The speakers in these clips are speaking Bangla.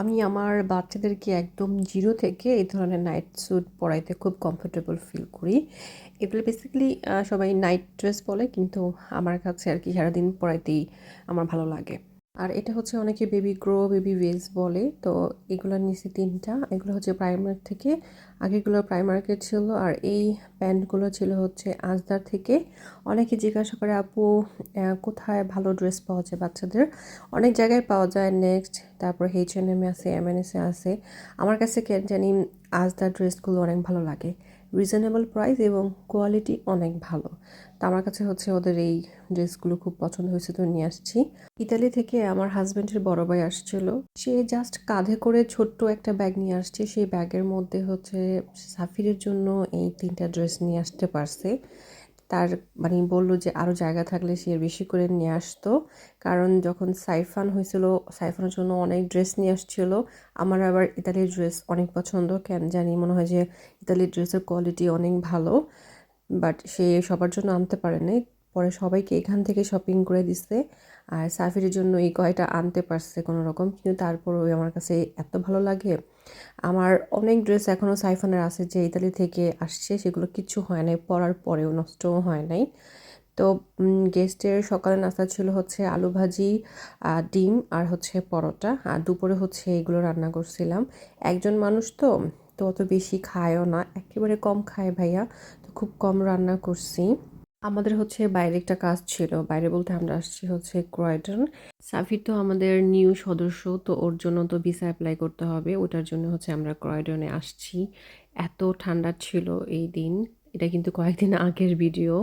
আমি আমার বাচ্চাদেরকে একদম জিরো থেকে এই ধরনের নাইট স্যুট পরাইতে খুব কমফোর্টেবল ফিল করি। এগুলো বেসিক্যালি সবাই নাইট ড্রেস বলে, কিন্তু আমার কাছে আর কি সারাদিন পরাইতেই আমার ভালো লাগে। আর এটা হচ্ছে অনেকে বেবি গ্রো, বেবি ওয়েজ বলে। তো এগুলোর নিচে ৩টা, এগুলো হচ্ছে প্রাইমার্ক থেকে। আগেগুলো প্রাইমার্কের ছিল, আর এই প্যান্টগুলো ছিল হচ্ছে আজদার থেকে। অনেকে জিজ্ঞাসা করে, আপু কোথায় ভালো ড্রেস পাওয়া যায় বাচ্চাদের? অনেক জায়গায় পাওয়া যায়, নেক্সট, তারপর H&M আছে, M&S আছে। আমার কাছে কেন জানি আজদার ড্রেসগুলো অনেক ভালো লাগে, রিজনেবল প্রাইস এবং কোয়ালিটি অনেক ভালো। তো আমার কাছে হচ্ছে ওদের এই ড্রেসগুলো খুব পছন্দ হয়েছে, তো নিয়ে আসছি। ইতালি থেকে আমার হাজব্যান্ডের বড় ভাই আসছিল। সে জাস্ট কাঁধে করে ছোট্ট একটা ব্যাগ নিয়ে আসছে, সেই ব্যাগের মধ্যে হচ্ছে সাফিরের জন্য এই 3টা ড্রেস নিয়ে আসতে পারছে। তার মানে বলল যে আরও জায়গা থাকলে সে বেশি করে নিয়ে আসতো, কারণ যখন সাইফান হয়েছিল, সাইফানের জন্য অনেক ড্রেস নিয়ে আসছিল। আমার আবার ইতালির ড্রেস অনেক পছন্দ, কেন জানি মনে হয় যে ইতালির ড্রেসের কোয়ালিটি অনেক ভালো। বাট সে সবার জন্য আনতে পারে নাই, পরে সবাইকে এখান থেকে শপিং করে দিচ্ছে। আর সাফিরের জন্য এই কয়টা আনতে পারছে কোনো রকম, কিন্তু তারপরও আমার কাছে এত ভালো লাগে। আমার অনেক ড্রেস এখনও সাইফানের আছে যে ইতালি থেকে আসছে, সেগুলো কিচ্ছু হয় নাই, পরার পরেও নষ্টও হয় নাই। তো গেস্টের সকালে নাস্তা ছিল হচ্ছে আলু ভাজি, ডিম আর হচ্ছে পরোটা, আর দুপুরে হচ্ছে এগুলো রান্না করছিলাম। একজন মানুষ তো তো অত বেশি খায়ও না, একেবারে কম খায় ভাইয়া, তো খুব কম রান্না করছি। আমাদের হচ্ছে বাইরে একটা কাজ ছিল, বাইরে বলতে আমরা আসছি হচ্ছে ক্রয়টন। সাফি তো আমাদের নিউ সদস্য, তো ওর জন্য তো ভিসা অ্যাপ্লাই করতে হবে, ওটার জন্য হচ্ছে আমরা ক্রয়টনে আসছি। এত ঠান্ডা ছিল এই দিন, এটা কিন্তু কয়েকদিন আগের ভিডিও।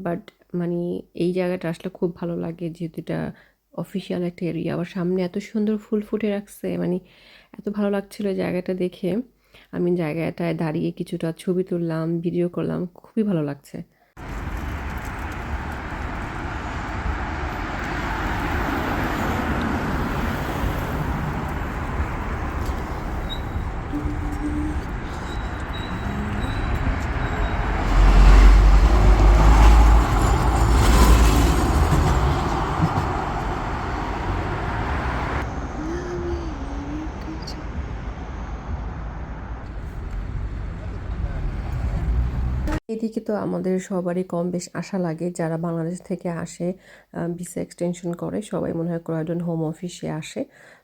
বাট মানে এই জায়গাটা আসলে খুব ভালো লাগে, যেহেতু এটা অফিসিয়াল একটা এরিয়া, আবার সামনে এত সুন্দর ফুল ফুটে রাখছে, মানে এত ভালো লাগছিল জায়গাটা দেখে। আমি জায়গাটায় দাঁড়িয়ে কিছুটা ছবি তুললাম, ভিডিও করলাম, খুবই ভালো লাগছে। এদিকে তো আমাদের সবারই কম বেশ আশা লাগে, যারা বাংলাদেশ থেকে আসে ভিসা এক্সটেনশন করে, সবাই মনে হয় ক্রয়ডন হোম অফিসে আসে।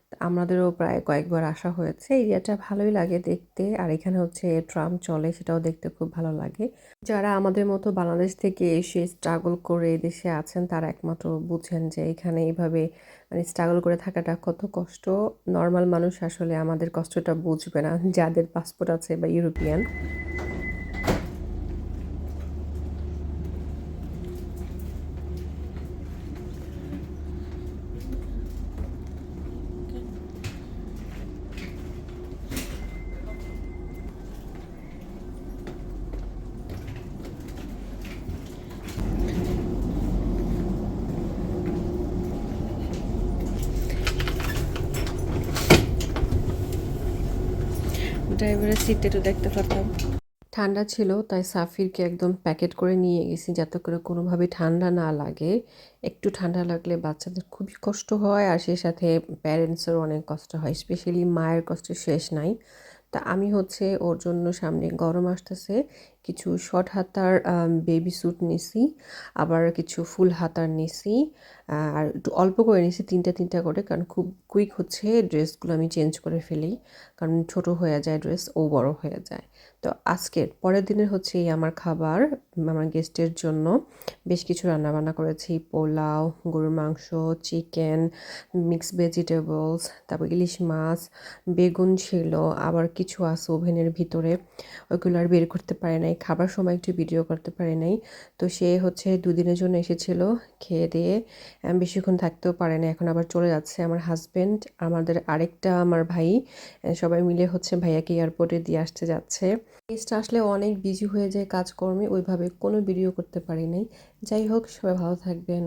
তা আমাদেরও প্রায় কয়েকবার আসা হয়েছে। এরিয়াটা ভালোই লাগে দেখতে, আর এখানে হচ্ছে ট্রাম চলে, সেটাও দেখতে খুব ভালো লাগে। যারা আমাদের মতো বাংলাদেশ থেকে এসে স্ট্রাগল করে দেশে আছেন, তারা একমাত্র বুঝেন যে এখানে এইভাবে মানে স্ট্রাগল করে থাকাটা কত কষ্ট। নর্মাল মানুষ আসলে আমাদের কষ্টটা বুঝবে না, যাদের পাসপোর্ট আছে বা ইউরোপিয়ান। ড্রাইভারের সিটটা একটু দেখতে পারতাম। ঠান্ডা ছিল, তাই সাফিরকে একদম প্যাকেট করে নিয়ে গেছি, যাতে করে কোনোভাবে ঠান্ডা না লাগে। একটু ঠান্ডা লাগলে বাচ্চাদের খুবই কষ্ট হয়, আর সেই সাথে প্যারেন্টসেরও অনেক কষ্ট হয়, স্পেশালি মায়ের কষ্টের শেষ নাই। তা আমি হচ্ছে ওর জন্য, সামনে গরম আসতেছে, কিছু শর্ট হাতার বেবি স্যুট নিছি, আবার কিছু ফুল হাতার নিছি। আর একটু অল্প করে নিছি, 3টা করে, কারণ খুব কুইক হচ্ছে ড্রেসগুলো আমি চেঞ্জ করে ফেলি, কারণ ছোট হয়ে যায় ড্রেস, ও বড় হয়ে যায়। তো আজকের পরের দিনের হচ্ছে এই আমার খাবার, আমার গেস্টের জন্য বেশ কিছু রান্নাবান্না করেছি, পোলাও, গরুর মাংস, চিকেন, মিক্সড ভেজিটেবলস, তারপর ইলিশ মাছ, বেগুন ছিল, আবার কিছু আছে ওভেনের ভিতরে, ওইগুলো আর বের করতে পারে নাই, খাবার সময় একটু ভিডিও করতে পারে নাই। তো সে হচ্ছে 2 দিনের জন্য এসেছিল, খেয়ে দিয়ে বেশিক্ষণ থাকতেও পারে না, এখন আবার চলে যাচ্ছে। আমার হাজব্যান্ড, আমাদের আরেকটা আমার ভাই, সবাই মিলে হচ্ছে ভাইয়াকে এয়ারপোর্টে দিয়ে আসতে যাচ্ছে। গেস্ট আসলে অনেক বিজি হয়ে যায় কাজকর্মে, ওইভাবে কোনো ভিডিও করতে পারি নাই। যাই হোক, সবাই ভালো থাকবেন।